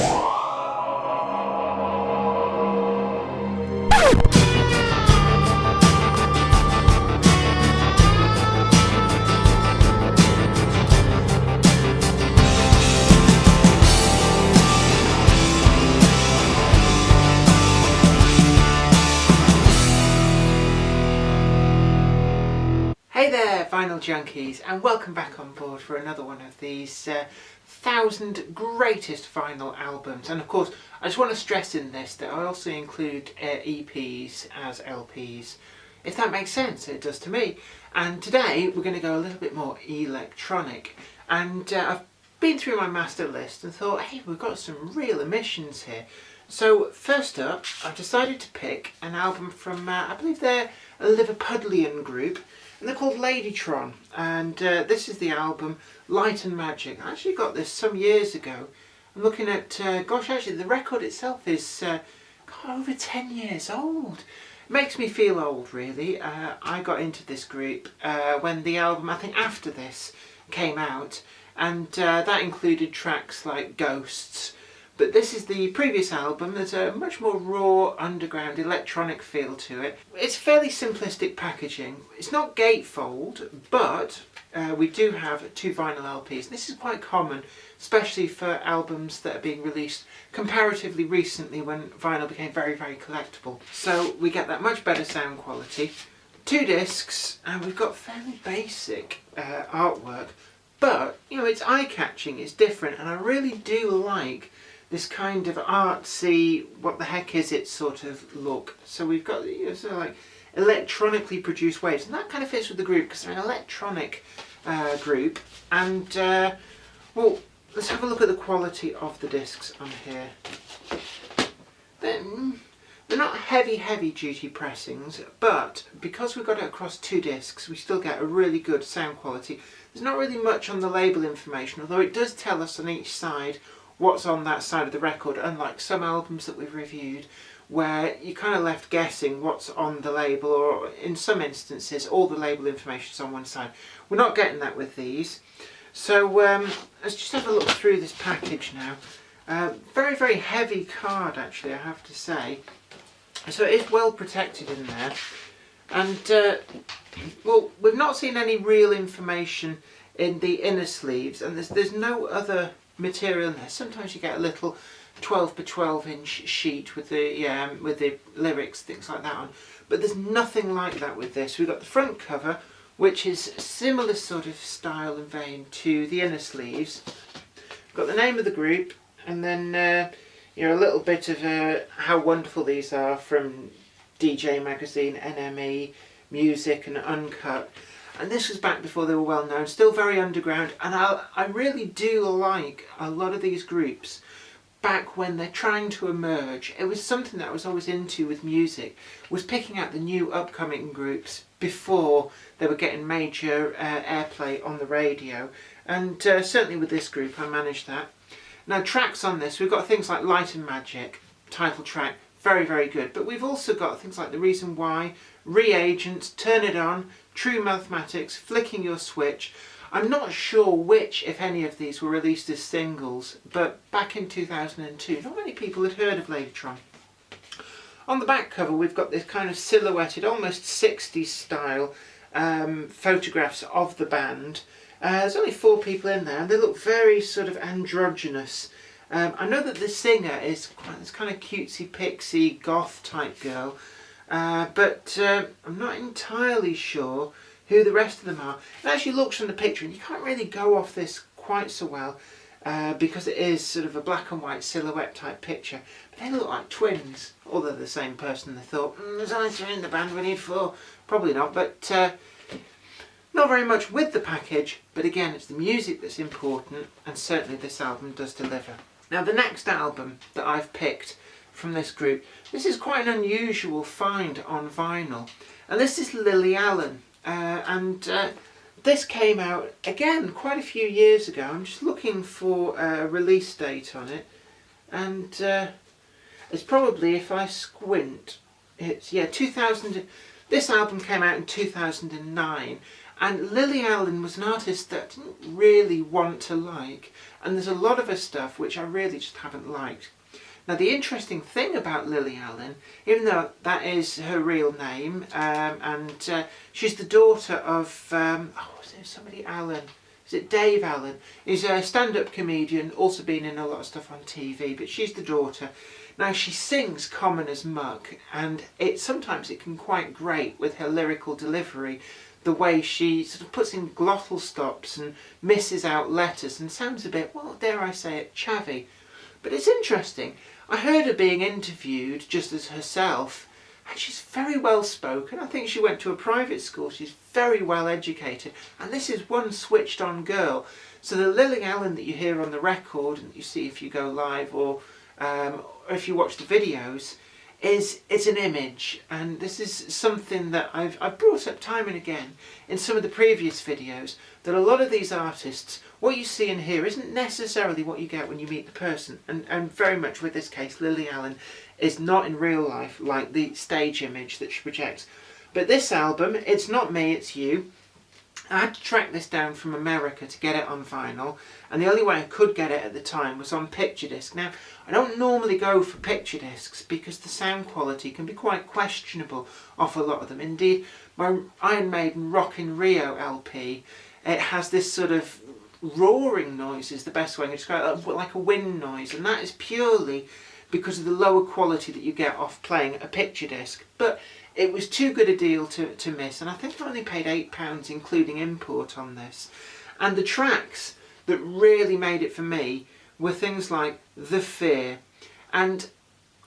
Hey there, vinyl junkies, and welcome back on board for another one of these 1000 greatest vinyl albums. And of course, I just want to stress in this that I also include EPs as LPs, if that makes sense. It does to me. And today we're going to go a little bit more electronic. And I've been through my master list and thought, hey, we've got some real omissions here. So first up, I've decided to pick an album from, I believe they're a Liverpudlian group, and they're called Ladytron, and this is the album Light and Magic. I actually got this some years ago. I'm looking at, gosh, actually the record itself is over 10 years old. It makes me feel old, really. I got into this group when the album, I think after this, came out, and that included tracks like Ghosts. But this is the previous album. There's a much more raw, underground, electronic feel to it. It's fairly simplistic packaging. It's not gatefold, but we do have 2 vinyl LPs. This is quite common, especially for albums that are being released comparatively recently when vinyl became very, very collectible. So we get that much better sound quality. 2 discs, and we've got fairly basic artwork, but you know, it's eye-catching, it's different, and I really do like this kind of artsy, what the heck is it sort of look. So we've got, you know, sort of like electronically produced waves, and that kind of fits with the group because they're an electronic group. And well, let's have a look at the quality of the discs on here. They're not heavy duty pressings, but because we've got it across 2 discs, we still get a really good sound quality. There's not really much on the label information, although it does tell us on each side what's on that side of the record, unlike some albums that we've reviewed where you're kind of left guessing what's on the label, or in some instances all the label information is on one side. We're not getting that with these. So let's just have a look through this package now. Very heavy card, actually, I have to say. So it is well protected in there. And well, we've not seen any real information in the inner sleeves, and there's no other material in there. Sometimes you get a little 12 by 12 inch sheet with the lyrics, things like that on, but there's nothing like that with this. We've got the front cover, which is similar sort of style and vein to the inner sleeves. We've got the name of the group, and then you know, a little bit of how wonderful these are from DJ Magazine, NME, Music and Uncut. And this was back before they were well known, still very underground, and I really do like a lot of these groups back when they're trying to emerge. It was something that I was always into with music, was picking out the new upcoming groups before they were getting major airplay on the radio, and certainly with this group I managed that. Now, tracks on this, we've got things like Light and Magic, title track, very good, but we've also got things like The Reason Why, Reagents, Turn It On, True Mathematics, Flicking Your Switch. I'm not sure which, if any of these, were released as singles, but back in 2002 not many people had heard of Ladytron. On the back cover we've got this kind of silhouetted, almost 60s style photographs of the band. There's only 4 people in there, and they look very sort of androgynous. I know that the singer is this kind of cutesy pixie goth type girl, but I'm not entirely sure who the rest of them are. It actually looks from the picture, and you can't really go off this quite so well because it is sort of a black and white silhouette type picture. But they look like twins, or they're the same person. They thought, there's only 3 in the band, we need 4. Probably not, but not very much with the package. But again, it's the music that's important, and certainly this album does deliver. Now, the next album that I've picked from this group, this is quite an unusual find on vinyl, and this is Lilly Allen, and this came out again quite a few years ago. I'm just looking for a release date on it, and it's probably, if I squint, it's 2000. This album came out in 2009, And Lily Allen was an artist that I didn't really want to like, and there's a lot of her stuff which I really just haven't liked. Now the interesting thing about Lily Allen, even though that is her real name, and she's the daughter of, is it somebody Allen? Is it Dave Allen? He's a stand-up comedian, also been in a lot of stuff on TV, but she's the daughter. Now she sings common as muck, and sometimes it can quite grate with her lyrical delivery, the way she sort of puts in glottal stops and misses out letters and sounds a bit, well, dare I say it, chavvy. But it's interesting. I heard her being interviewed just as herself, and she's very well spoken. I think she went to a private school. She's very well educated, and this is one switched on girl. So the Lily Allen that you hear on the record and you see if you go live or if you watch the videos is an image, and this is something that I've brought up time and again in some of the previous videos, that a lot of these artists, what you see and hear isn't necessarily what you get when you meet the person, and very much with this case Lily Allen is not in real life like the stage image that she projects. But this album, it's not me, it's you. I had to track this down from America to get it on vinyl, and the only way I could get it at the time was on picture disc. Now, I don't normally go for picture discs because the sound quality can be quite questionable off a lot of them. Indeed, my Iron Maiden Rock in Rio LP, it has this sort of roaring noise is the best way I can describe it, like a wind noise, and that is purely because of the lower quality that you get off playing a picture disc. But it was too good a deal to miss, and I think I only paid £8 including import on this. And the tracks that really made it for me were things like The Fear, and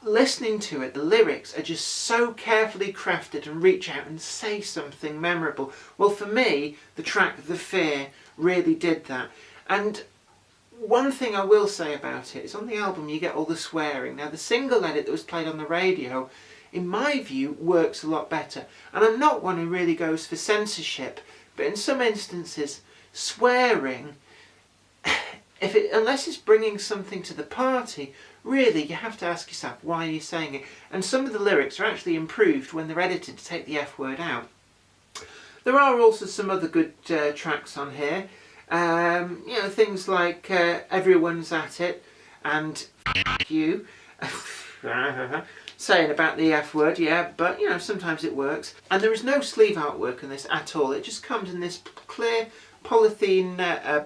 listening to it, the lyrics are just so carefully crafted and reach out and say something memorable. Well, for me, the track The Fear really did that. And one thing I will say about it is on the album you get all the swearing. Now the single edit that was played on the radio, in my view, works a lot better. And I'm not one who really goes for censorship, but in some instances, swearing, unless it's bringing something to the party, really you have to ask yourself, why are you saying it? And some of the lyrics are actually improved when they're edited to take the F word out. There are also some other good tracks on here. You know, things like Everyone's At It and F You. Saying about the F word, yeah, but you know, sometimes it works. And there is no sleeve artwork in this at all. It just comes in this clear polythene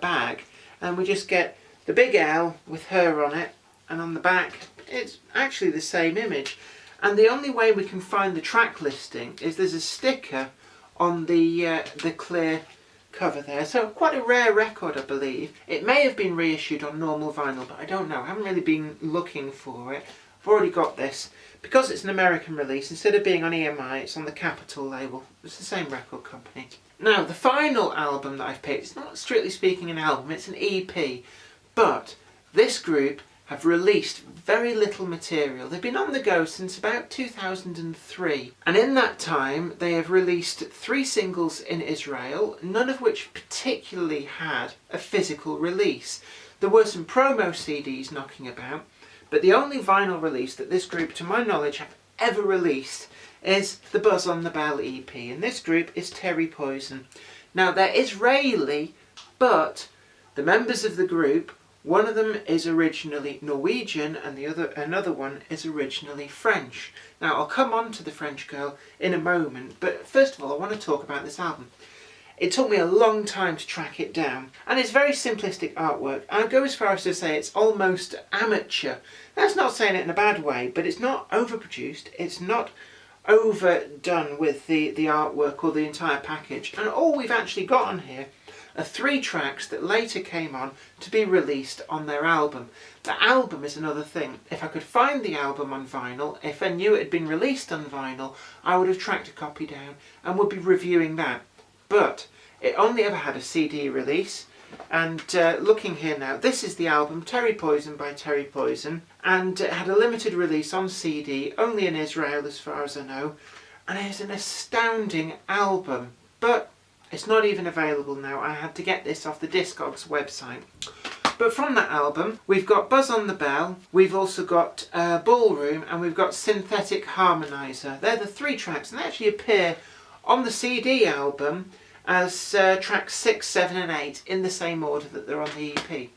bag, and we just get the big L with her on it, and on the back it's actually the same image. And the only way we can find the track listing is there's a sticker on the clear cover there. So quite a rare record, I believe. It may have been reissued on normal vinyl, but I don't know. I haven't really been looking for it. I've already got this. Because it's an American release, instead of being on EMI, it's on the Capitol label. It's the same record company. Now, the final album that I've picked, it's not strictly speaking an album, it's an EP. But this group have released very little material. They've been on the go since about 2003. And in that time, they have released 3 singles in Israel, none of which particularly had a physical release. There were some promo CDs knocking about, but the only vinyl release that this group, to my knowledge, have ever released is the Buzz on the Bell EP, and this group is Terry Poison. Now, they're Israeli, but the members of the group, one of them is originally Norwegian and another one is originally French. Now, I'll come on to the French girl in a moment, but first of all, I want to talk about this album. It took me a long time to track it down, and it's very simplistic artwork. I'd go as far as to say it's almost amateur. That's not saying it in a bad way, but it's not overproduced, it's not overdone with the artwork or the entire package. And all we've actually got on here are 3 tracks that later came on to be released on their album. The album is another thing. If I could find the album on vinyl, if I knew it had been released on vinyl, I would have tracked a copy down and would be reviewing that. But it only ever had a CD release, and looking here now, this is the album Terry Poison by Terry Poison, and it had a limited release on CD, only in Israel as far as I know, and it is an astounding album, but it's not even available now. I had to get this off the Discogs website. But from that album, we've got Buzz on the Bell, we've also got Ballroom, and we've got Synthetic Harmonizer. They're the 3 tracks, and they actually appear on the CD album as tracks 6, 7 and 8 in the same order that they're on the EP.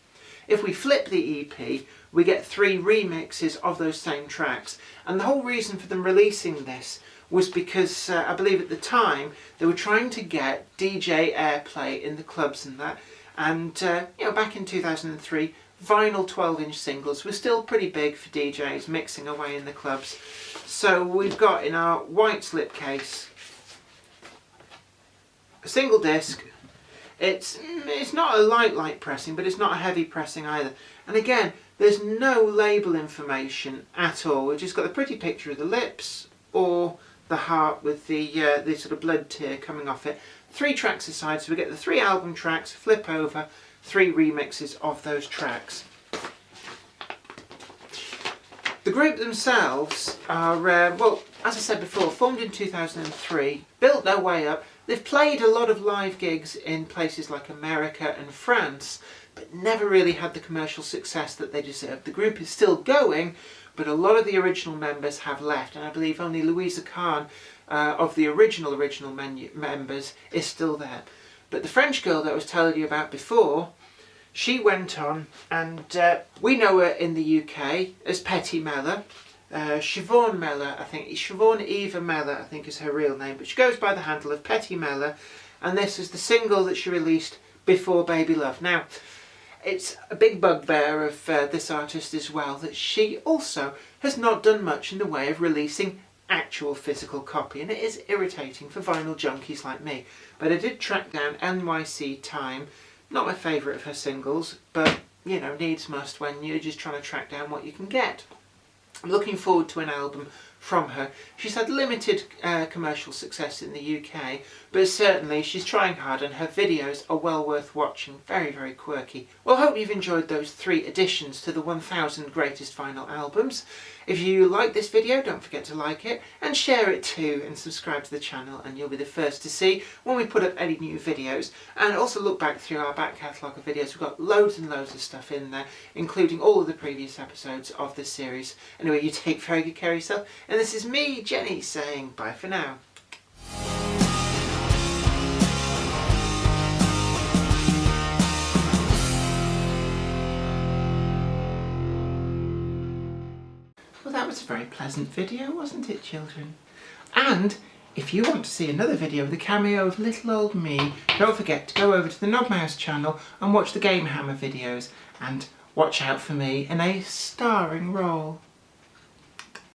If we flip the EP, we get 3 remixes of those same tracks. And the whole reason for them releasing this was because I believe at the time they were trying to get DJ airplay in the clubs and that. And back in 2003, vinyl 12-inch singles were still pretty big for DJs mixing away in the clubs. So we've got in our white slipcase a single disc. It's not a light pressing, but it's not a heavy pressing either. And again, there's no label information at all. We've just got the pretty picture of the lips or the heart with the sort of blood tear coming off it. 3 tracks aside, so we get the 3 album tracks, flip over, 3 remixes of those tracks. The group themselves are, well, as I said before, formed in 2003, built their way up. They've played a lot of live gigs in places like America and France, but never really had the commercial success that they deserved. The group is still going, but a lot of the original members have left, and I believe only Louisa Khan of the original members is still there. But the French girl that I was telling you about before, she went on, and we know her in the UK as Petty Mellor. Siobhan Mellor, I think, Siobhan Eva Mellor, I think is her real name, but she goes by the handle of Petty Mellor, and this is the single that she released before Baby Love. Now, it's a big bugbear of this artist as well that she also has not done much in the way of releasing actual physical copy, and it is irritating for vinyl junkies like me. But I did track down NYC Time, not my favourite of her singles, but you know, needs must when you're just trying to track down what you can get. I'm looking forward to an album from her. She's had limited commercial success in the UK, but certainly she's trying hard and her videos are well worth watching. Very, very quirky. Well, I hope you've enjoyed those 3 additions to the 1000 Greatest Vinyl Albums. If you like this video, don't forget to like it and share it too, and subscribe to the channel, and you'll be the first to see when we put up any new videos. And also look back through our back catalogue of videos. We've got loads and loads of stuff in there, including all of the previous episodes of this series. Anyway, you take very good care of yourself, and this is me, Jenny, saying bye for now. Well, that was a very pleasant video, wasn't it, children? And if you want to see another video with a cameo of little old me, don't forget to go over to the Knobmouse channel and watch the Game Hammer videos, and watch out for me in a starring role.